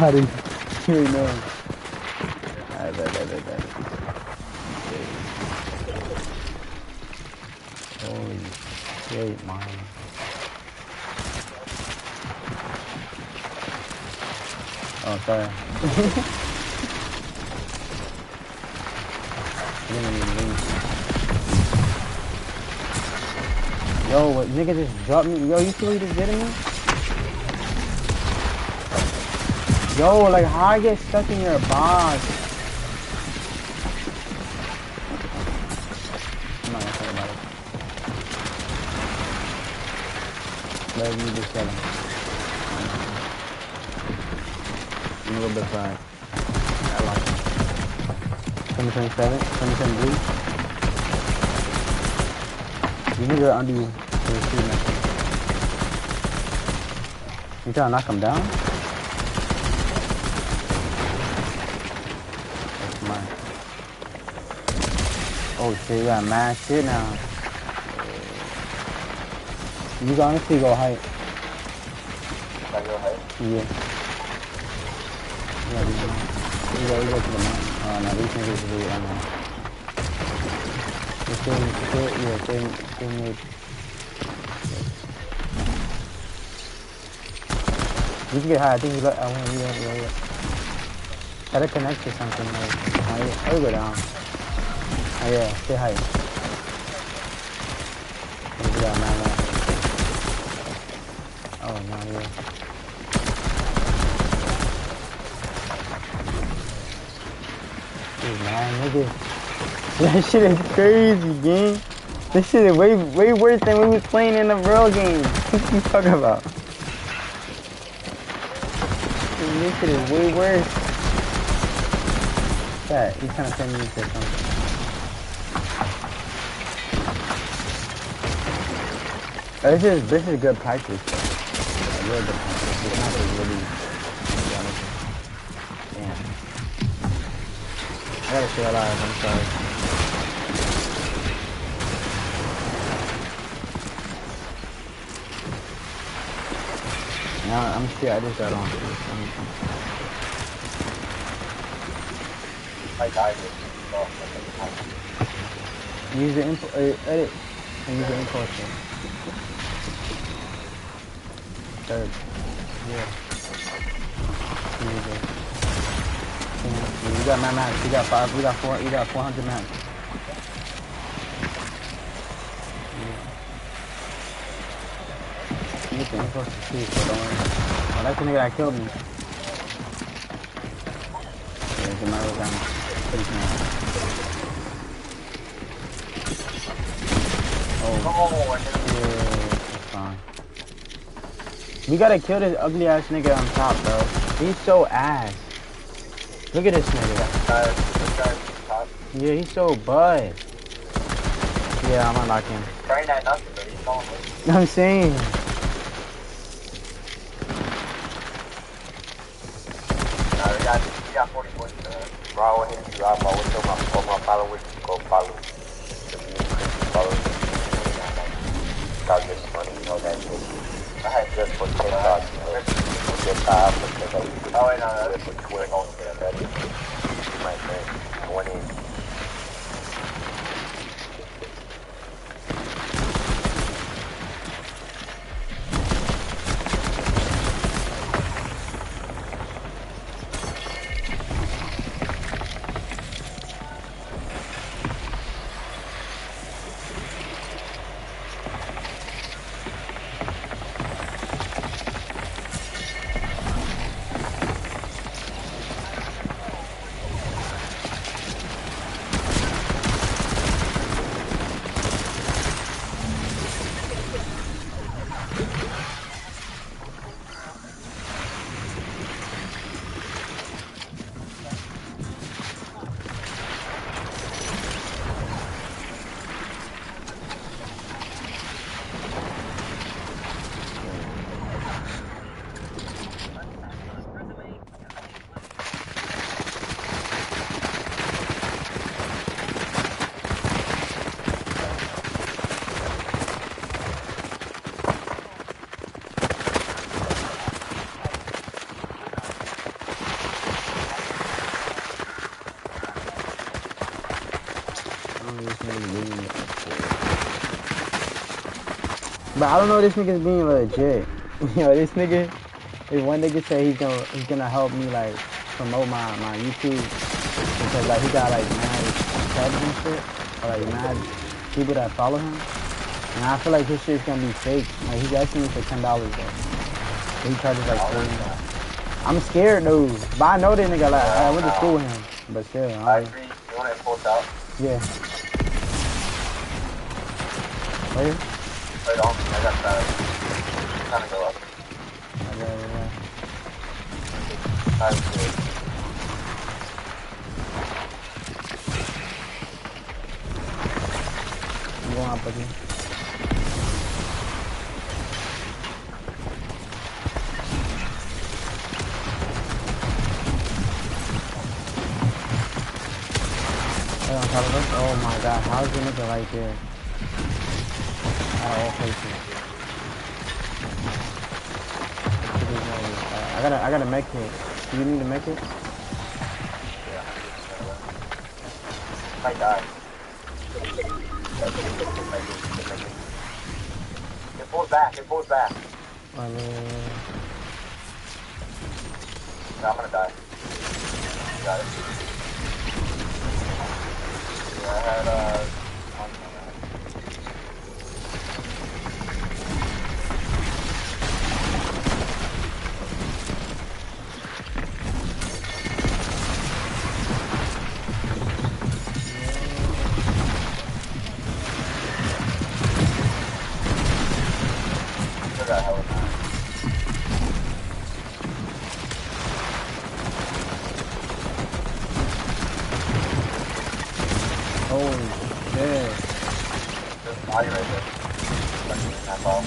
about it. You know. I bet. Holy shit, man. Oh, sorry. Yo, what nigga just dropped me? Yo, you see what he just did to me? Yo, like how I get stuck in your box? I'm not gonna talk about it. Let me just kill him. I'm a little bit fried. I like it. 2027, 27 blue. You niggas are under you. You trying to knock him down? That's mine. Oh shit, you got mad shit now. You can honestly go height. Can I go height? Yeah. You go to the mountain. Oh no, these niggas really stay mid. You can get high. I think you got. I want yeah. Try to connect to something like. Oh, go down. Oh yeah, stay high. Yeah, man. Oh no, yeah. Dude, man, nigga. That shit is crazy, gang. This shit is way worse than we was playing in the real game. What you talking about? This shit is way worse. Yeah, he's trying to send me to something. This is good practice. Though. Real good practice. It's not just really. Damn. I gotta stay alive. I'm sorry. Now I'm scared. I just got on. I died. Use the info. Edit. And use the impulse. Third. Yeah. You got my max. You got 5. We got 4. You got 400 max. You get the info to see, so don't worry. Oh, that's the nigga that killed me. Yeah, the Mario gun. Oh, yeah, that's fine. We gotta kill this ugly ass nigga on top, bro. He's so ass. Look at this nigga. Yeah, he's so bud. Yeah, I'm unlocking him. Trying that nothing, but he's falling. I'm saying. We got 40 points. Bro, I want him to drop all my followers go follow. The new crazy followers. Start getting money, you know that shit. I had just for $10, you know. Just because I used to. Oh, wait, no, that's for 20 on that. My friend, 20. this nigga's being but I don't know if this nigga's being legit. Yo, this nigga, this one nigga say he's gonna help me like promote my YouTube because like he got like mad subs and shit, or like mad people that follow him. And I feel like his shit's gonna be fake. Like he's asking me for $10 though. He charges like $40. I'm scared though. But I know that nigga like I went to school with him. But still, I agree. You want it pulled out? Yeah. Where? Right on. I got that. Trying to go up. Yeah. That's good. I'm going up with you. On top of us? Oh my god, how's the nigga right there? At all places. I got a med kit. Do you need a med kit? Yeah. I died. It pulls back, it pulls back. I mean... No, I'm gonna die. Got it. I had, holy shit. there's a body right there. That's all.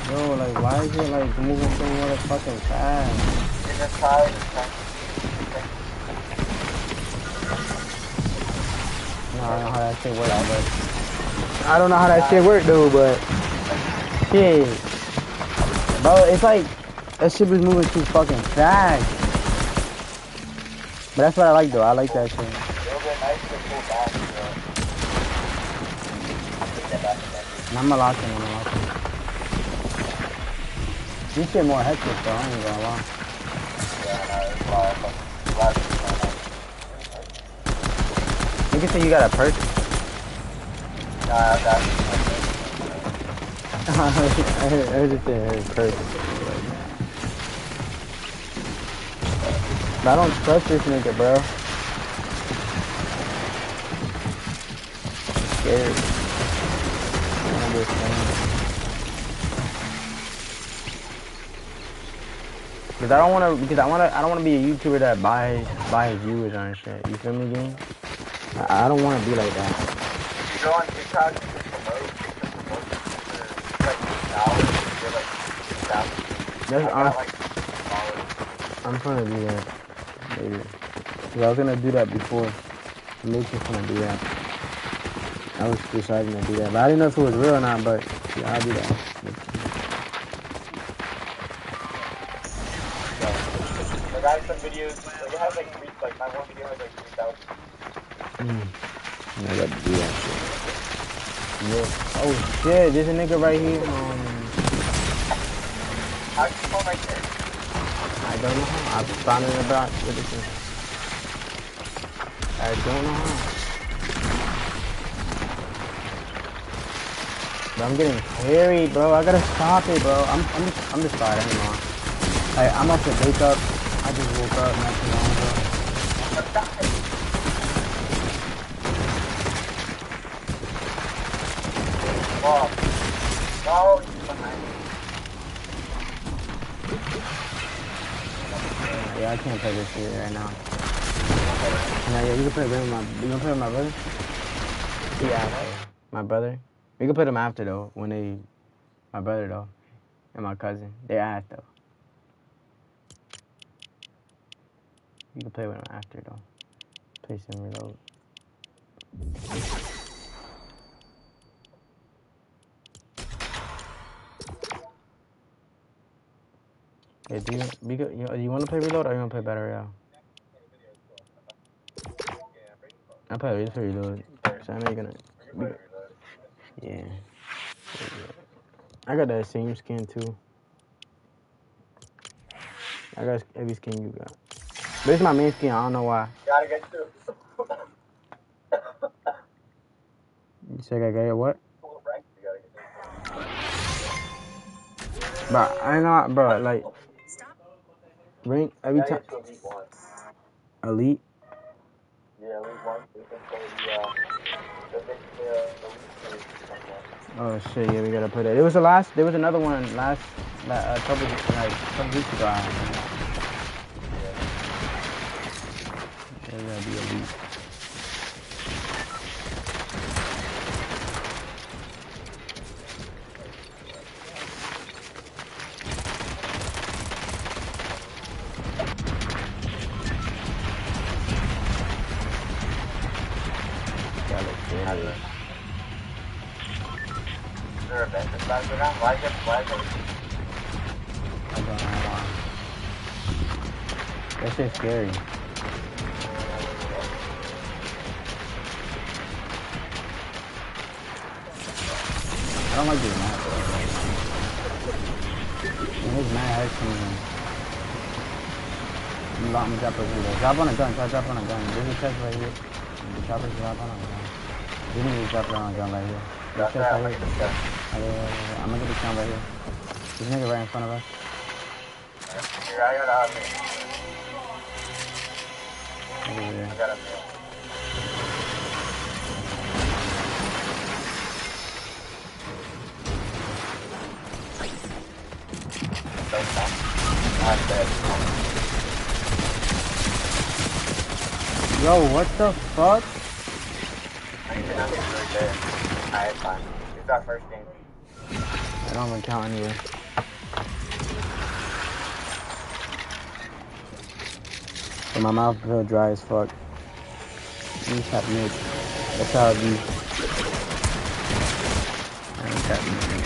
Yo, like, why is it, like, moving so motherfucking fast? You're just tired. No, I don't know how that shit works, but... I don't know how that shit works, though, but... Shit. Bro, it's like... That shit was moving too fucking fast. But that's what I like, though. I like that shit. It'll be nice to pull back, I'm unlocking. This shit more hectic, though. I ain't gonna lie. You can say you got a perk. Nah, I got it. I heard it there, perk. But I don't trust this nigga, bro. I'm scared. I understand. Because I don't want to be a YouTuber that buys viewers and shit. You feel me, gang? I don't want to be like that. You go on TikTok, you can promote like I'm trying to do that later. Cause I was gonna do that before. I'm just gonna do that. I was deciding to do that, but I didn't know if it was real or not. But yeah, I'll do that. Like I have some videos. Like it has like my one video has like 3,000. I got to do that shit. Yeah. Oh shit, there's a nigga right here. How do you phone right there? I don't know how. I found it in the box. What is it? I don't know how. But I'm getting carried, bro. I gotta stop it, bro. I'm just tired. I ain't gonna lie. I'm off the wake up. I just woke up not too long ago. Oh, no, he's behind me. Yeah, I can't play this shit right now. Yeah, you can play with you can play with my brother? Yeah, my brother. We can play them after though, my brother though, and my cousin. They're ass though. You can play with them after though. Play some reload. Okay, you want to play reload or you want to play battle royale? I play reload. So I know you're gonna. Yeah. I got that same skin too. I got every skin you got. But it's my main skin. I don't know why. Gotta get two. You said I got what? But I know, bro. Like, rank every time. Elite. Yeah, Elite 1. We can play Oh shit! Yeah, we gotta put it. It was the last. There was another one last. Couple weeks ago. Yeah, we gotta be elite. That shit's scary. I don't like this map. His mad head coming in. I'm gonna drop over here. Drop on a gun. Try to drop on a gun. There's a chest right here. The chopper's drop on a gun. You need to drop on a gun right here. This chest right here. I'm gonna get this gun right here. This nigga right in front of us. Here, I got a Over there. I got a meal. Yo, what the fuck? Alright, fine. It's our first game. I don't even count anyway. But my mouth feels dry as fuck. You tap mid. That's how it be. I ain't tap mid.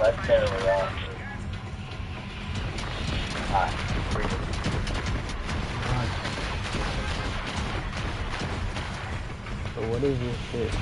Let's get it on. Alright, So what is this shit?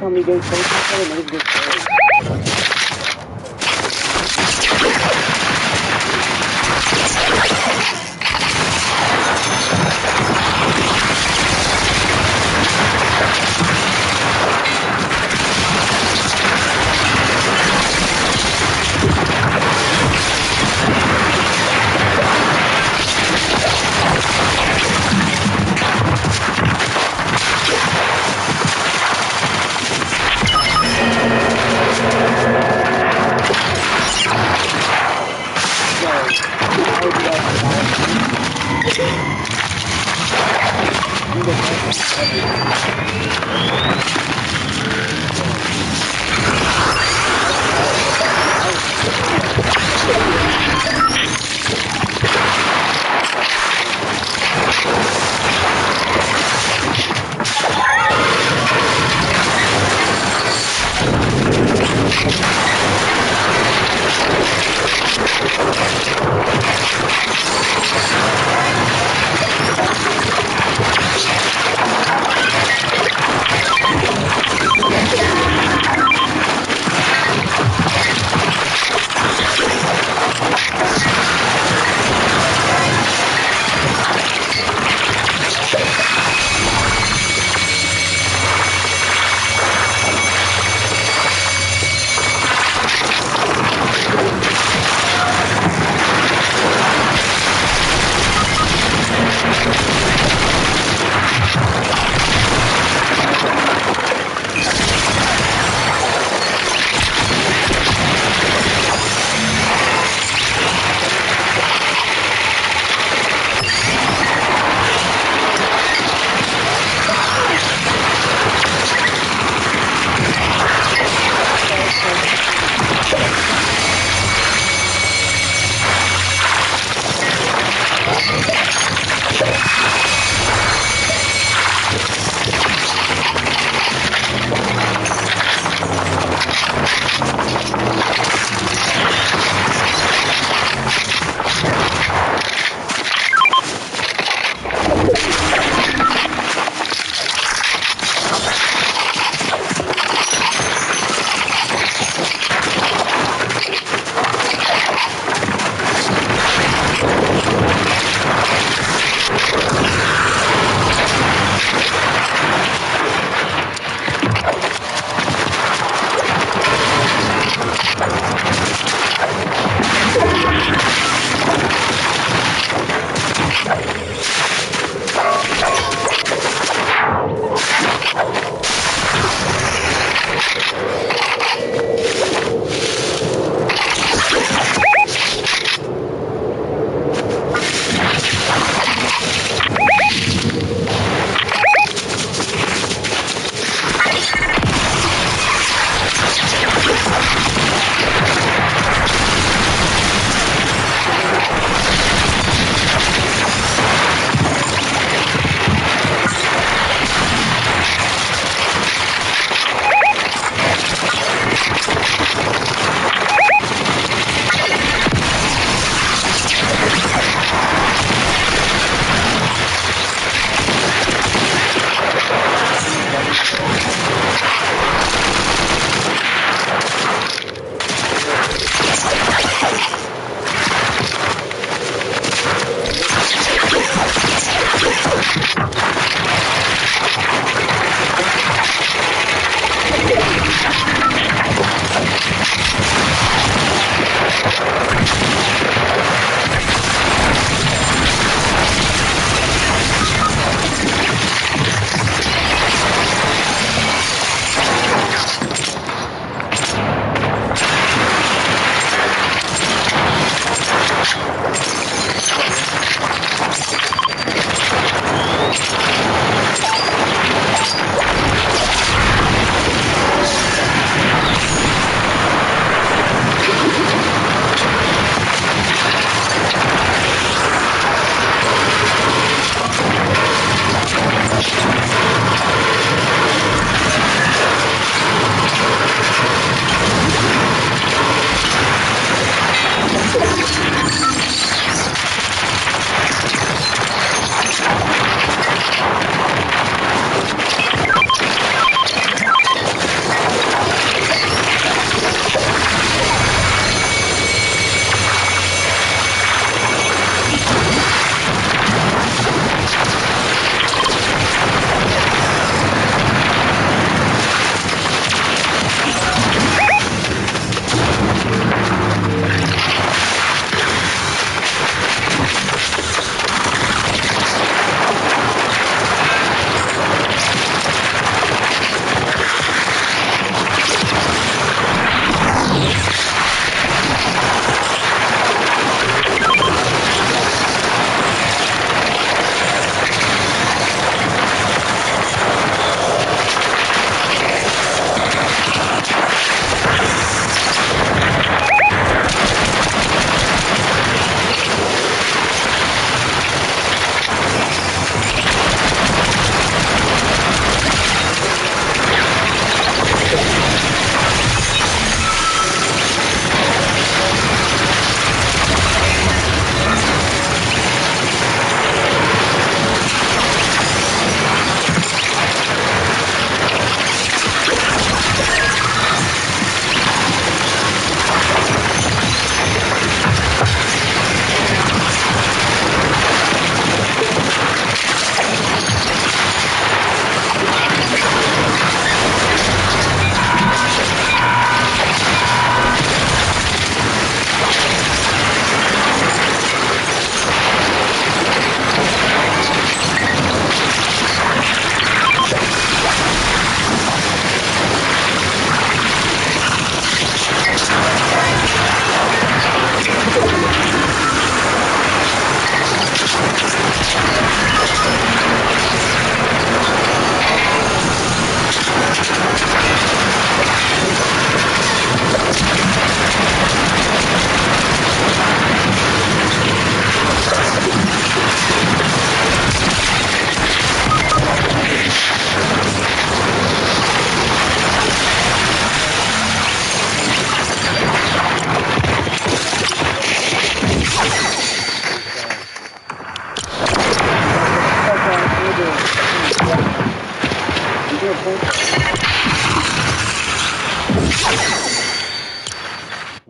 time we get close to each other, niggas get scared.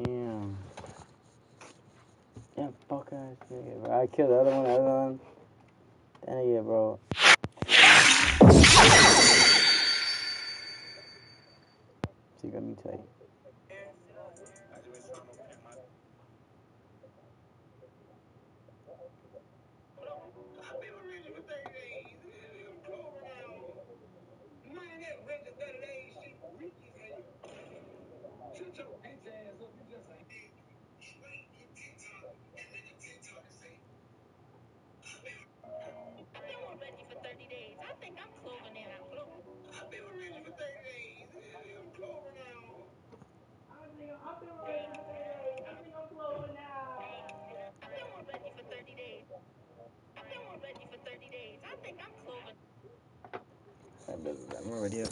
Damn. That fuck ass nigga, bro. I killed the other one. That nigga, bro. She got me tight. I'm already up.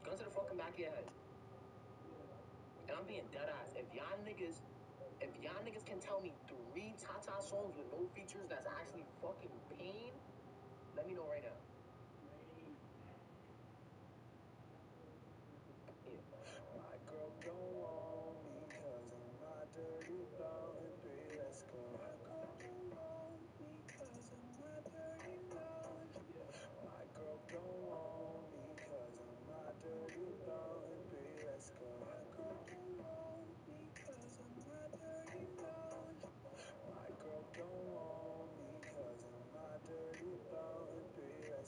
Gun to the fucking back of your head. And I'm being dead ass. If y'all niggas can tell me 3 Tata songs with no features that's actually fucking pain, let me know right now. Yeah. My girl don't want me cause I'm not dirty blonde, baby, let's go. My girl don't want me cause I'm not dirty blonde. My girl don't want me cause I'm not dirty blonde, baby, let's go. My girl don't want me cause I'm not dirty blonde. My girl don't want me cause I'm not dirty blonde, baby, let's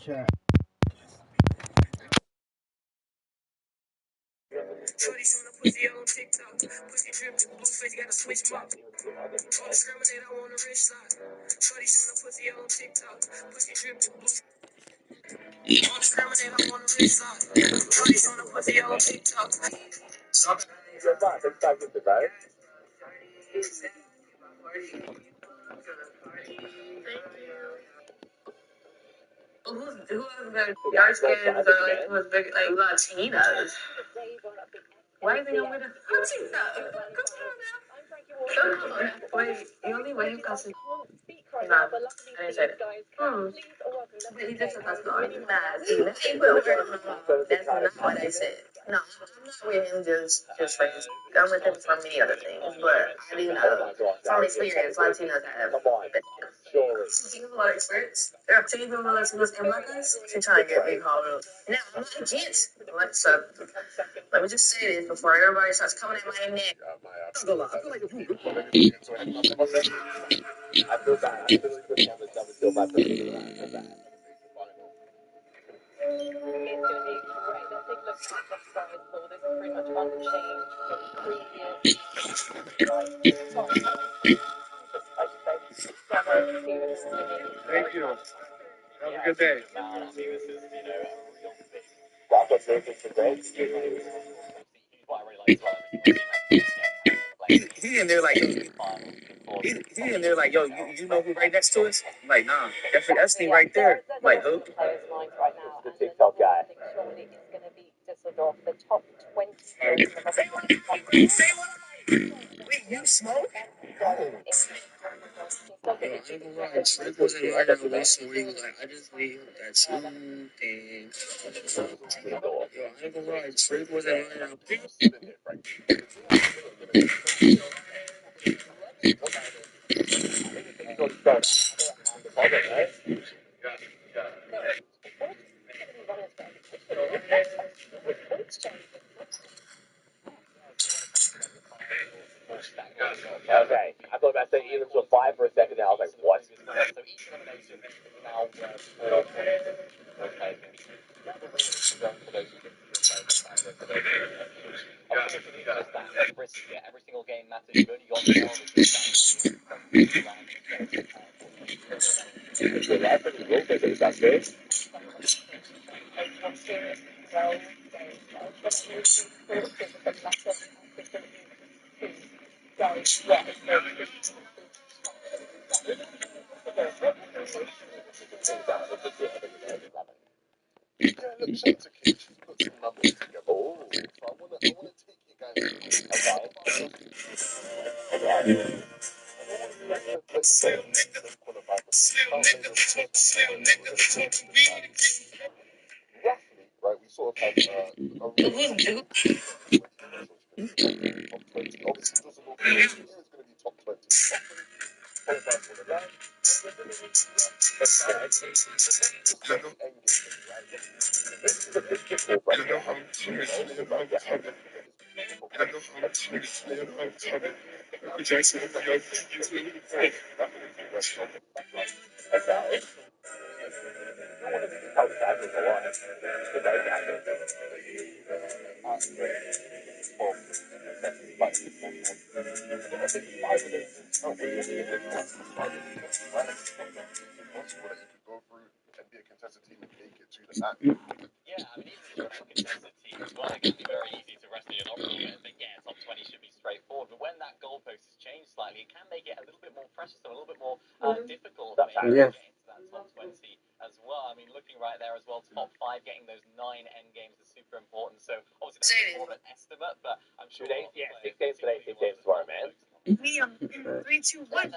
chat. Shorty showing up pussy on TikTok. Pussy dripping, blue face, gotta switch them up. Don't discriminate, I want a rich side. Shorty showing up pussy on TikTok. Pussy dripping, blue. Don't discriminate, I want a rich side. Shorty showing up pussy on TikTok. Who else been dark skins or like who was big like Latinas? Why do you think I'm gonna Latina? Come on now. Wait, you only way you got to no, I didn't say that. But he just said that's not nasty. Hey, but that's not what I said. No, I'm not with him just for his. I'm with him for many other things, but I do know from experience, Latinos have. She has a lot of experience. There are plenty of people Latinos and black guys. She's trying to get big hollow. Now, I'm not against. So, let me just say this before everybody starts coming at my neck. I feel bad. I feel like this one is never feel bad for me. I feel bad. It's going to be great. Let's take a look at the size for this. Is pretty much unchanged from previous. Thank you. Have a good day. I mean, this is, you know, a real thing. That's what makes it great. What I really like as well, He in there like, yo, he in there like, yo, you know who right next to us? Like, nah, that's the right there. Like, who? the TikTok guy. Surely it's going to be Düsseldorf, the top 20. Wait, you smoke? Yo, I ain't gonna lie, Slick wasn't lying on this where he was like, I just need that something. Yo, I ain't gonna lie, Slick wasn't lying on Okay, I thought about saying even to a 5 for a second there. I was like, what? So each elimination now every single game matters. You've only got 20 should be straightforward. But when that goalpost is changed slightly, it can make it a little bit more precious and a little bit more difficult to get into that top 20 as well. I mean, looking right there as well, top 5, getting those 9 end games is super important. So obviously that's more of an estimate, but I'm sure 6 games today, 6 games tomorrow, man. me on 3, 2, 1.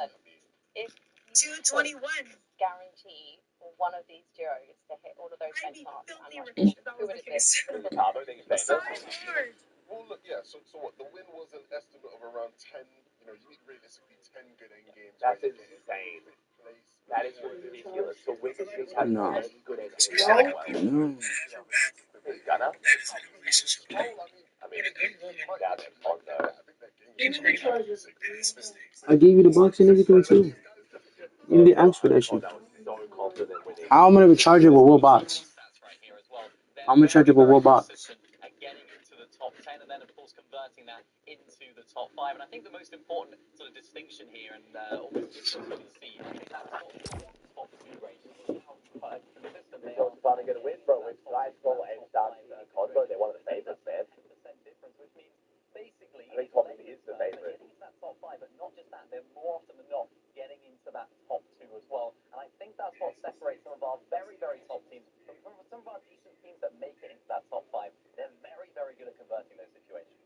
If 221. guarantee one of these duos to hit all of those benchmarks, who would it be? Well, look, yeah. So what? The win was an estimate of around 10. You know, you need realistically 10 good end games. That's insane. That is ridiculous. To win this league has No. 10 good end games. Gunner? I mean, down there, Pondo. I gave you the box and everything too. You didn't ask for that shit. So confident winning How am I gonna charge it with what box? How am I charge it with what box? And getting into the top 10 and then of course converting that into the top 5. And I think the most important sort of distinction here and almost difference we can see is that top 2 race. How consistent they are. Finally going to win, bro. With Sky Scroll and Stars Cosmo, they're one of the favorites, man. 10% difference, which means basically I think Thomas is the favorite. Getting into that top 5, but not just that, they're more often than not getting into that top 2 as well. And I think that's what separates some of our very, very top teams from some of our decent teams that make it into that top 5. They're very, very good at converting those situations.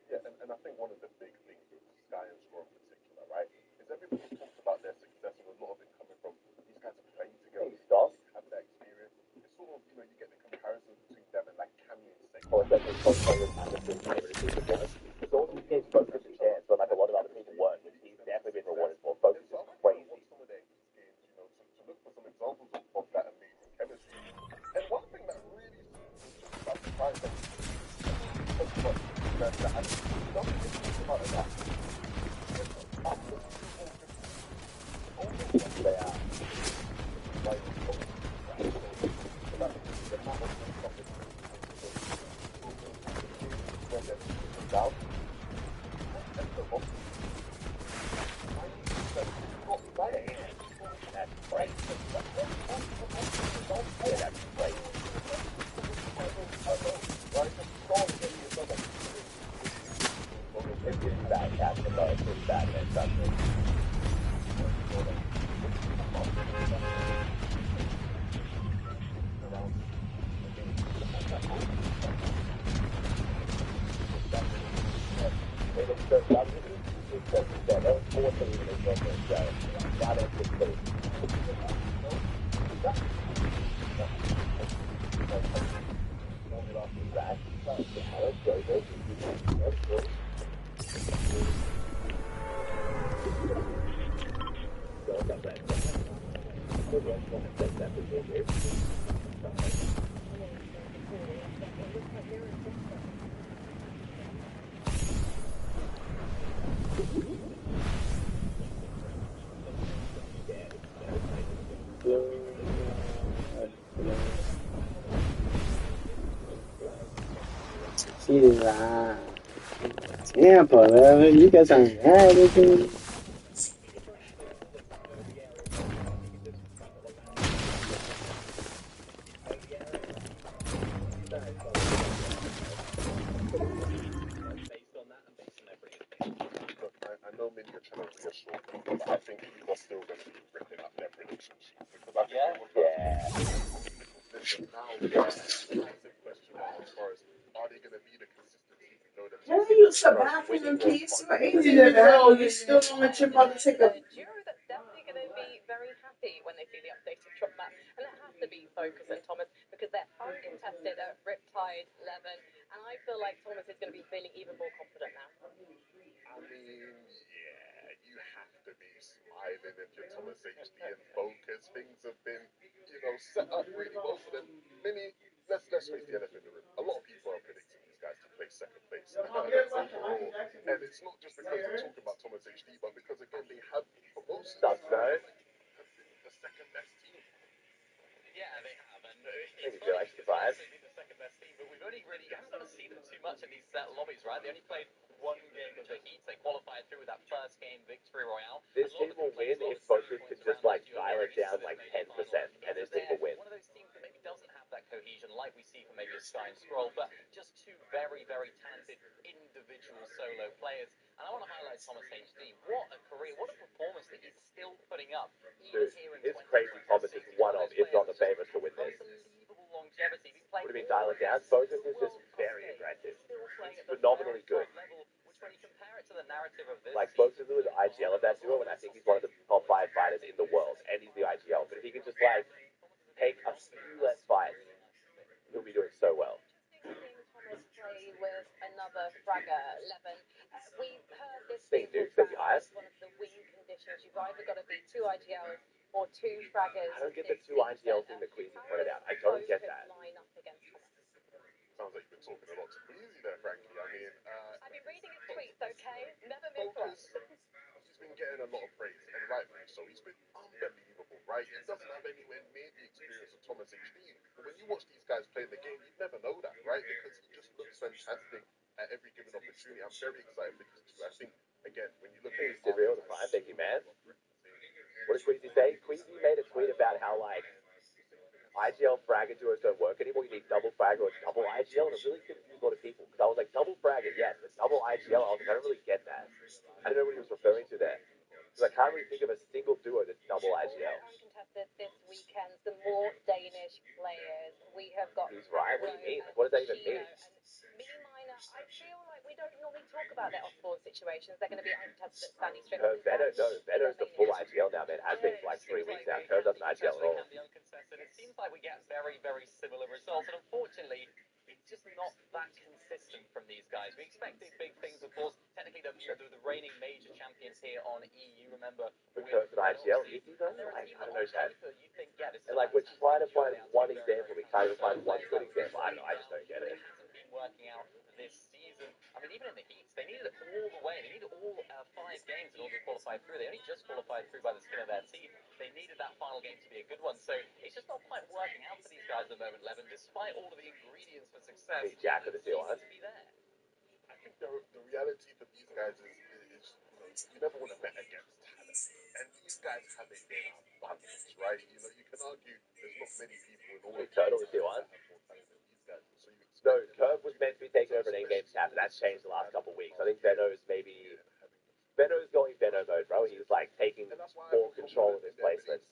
Yeah, and I think one of the big things with Sky and Score in particular, right, is everybody talks about their success and a lot of it coming from these guys are playing together, stars have that experience. It's sort of, you get the comparisons between them and like Cammy and Saint. Or especially it's all these games focus a chance, but like a lot of other people weren't, which he's definitely been rewarded for. Focus is crazy. Some of their games, to look for some examples of that amazing chemistry. And one thing that really was just about surprised Tampa, man. You guys are everything. I know many are trying to reassure people, but I think people are still going to be ripping up their predictions because I think now massive question mark as far as are they going to be the consistent team we know them to be? Use the bathroom in peace. You're 80 now. You still want your mother to take a. Jury that's definitely going to be very happy when they see the updated drop map, and it has to be Focus and Thomas because they're uncontested at Riptide, Levin, and I feel like Thomas is going to be feeling even more confident now. I mean, yeah, you have to be smiling if you're Thomas HD and Focus. Things have been, set up really well for them. Let's face the elephant in the room. A lot of people are predicting these guys to play second place overall, and it's not just because we're talking about Thomas HD, but because again they have for most stuff now have been the second best team. Yeah, they have, and it's funny, it's been the second best team, but we've only really haven't got to see them too much in these lobbies, right? They only played one game of the Heat. They qualified through with that first game victory royale. This team will win if Focus could just dial it down 10%, and this team will win. One of those teams that maybe doesn't have that cohesion like we see from maybe a Sky and Scroll, but just two very, very talented individual solo players. And I want to highlight Thomas HD. What a career, what a performance that he's still putting up. Dude, it's crazy. Thomas is one of, if not the favorite to win this. Unbelievable longevity. What do you mean dial it down? Focus is just very aggressive. He's phenomenally good. Which when you compare it to the narrative of this, Focus is the IGL of that duo, and I think he's one of the top 5 fighters in the world, and he's the IGL. But if he can just take a few less fights, he'll be doing so well. Thomas play with another fragger, Levin. We've heard this thing one of the win conditions. You've either got to be 2 IGLs or 2 fraggers. I don't get the 2 IGL thing that Queasy pointed out. I don't get that. Line up against Thomas. Sounds like you've been talking a lot to Queasy there, Frankie. I mean, I've been reading his tweets, okay? Never been Focus. He's been getting a lot of praise, and rightfully so. He's been unbelievable, right? He doesn't have anywhere near the experience Thomas HD. But when you watch these guys playing the game, you'd never know that, right? Because he just looks fantastic at every given opportunity. I'm very excited for these two. I think, again, when you look at He's real the prime, thank you, man. What did Queasy say? Queasy made a tweet about how, like, IGL frag and duos don't work anymore. You need double frag or double IGL, and it really confused a lot of people. Because I was like, double frag, yes, but double IGL, I was like, I don't really get that. I don't know what he was referring to there. Because I can't really think of a single duo that's double IGL. Uncontested this weekend, some more Danish players. We have got. He's right. What do you mean? What does that even mean? Me minor, I feel like we don't normally talk about their off-board situations. They're going to be uncontested at standing strip. Venom's the full IGL now, man. Has been for like 3 weeks now. Curve doesn't IGL at all. It seems like we get very, very similar results, and unfortunately, it's just not that consistent from these guys. We expected big things, of course. Technically, the reigning major champions here on EU. Remember, Curve and IGL, easy though. I don't know, Chad. You think, yeah, this is and like we're trying to find one example. We can't even find one good example. I don't know. I just don't get it. Been working out this season. I mean, even in the heats, they needed it all the way. They needed all 5 games in order to qualify through. They only just qualified through by the skin of their teeth. They needed that final game to be a good one. So it's just not quite working out for these guys at the moment, Levin. Despite all of the ingredients for success, Hey, Jack of the Seal, to be there. I think the reality for these guys is you never want to bet against talent. And these guys have it in abundance, right? You know, you can argue there's not many people in all of Turtle is the one. No, Curve was meant to be taking over an in-game cap, but that's changed the last couple of weeks. I think Veno's going Veno mode, bro. He's like taking more control of his placements.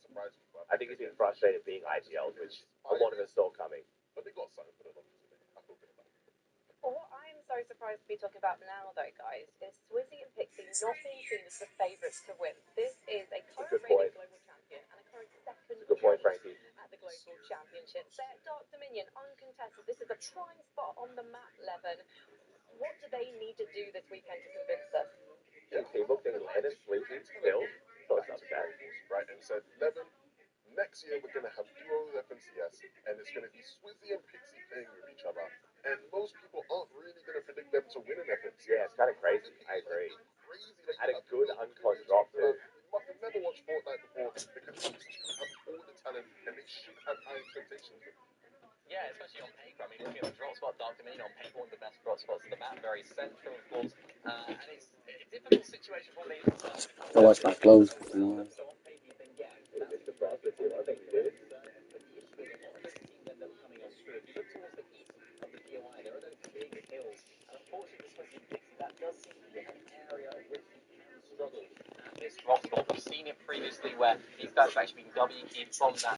I think he's been frustrated being IGL, which a lot of us saw coming. But they got something for them, obviously. I feel good about it. Well, what I'm so surprised to be talking about now, though, guys, is Swizzy and Pixie not being seen as the favourites to win. This is a current reigning global champion and a current second Good point, Frankie. at the global championships. They're Dark Dominion, uncontested. This is a prime spot on the map, Levin. What do they need to do this weekend to convince us? People think Lennon, Sleepy, Phil, so it's upset. Right, and said, Levin, next year we're going to have duos FNCS, and it's going to be Swizzy and Pixie playing with each other. And most people aren't really going to predict them to win an FNCS. Yeah, it's kind of crazy. I agree. Crazy that Had a good uncon drop, too. You must have never watched Fortnite before, because these two have all the talent, and they should have high expectations. Yeah, especially on paper. I mean, looking at the drop spot, Dark Dominion on paper, one of the best drop spots of the map, very central, of course. And it's a difficult situation for me. I watch my clothes. So on paper, you think, yeah, that's the process here. I think it is. But the issue is a lot of those teams end up coming on through. If you look towards the east of the POI, there are those big hills. And unfortunately, Swizzy and Pixie, that does seem to be an area in which you can struggle at this drop spot. We've seen it previously where these guys have actually been W keyed from that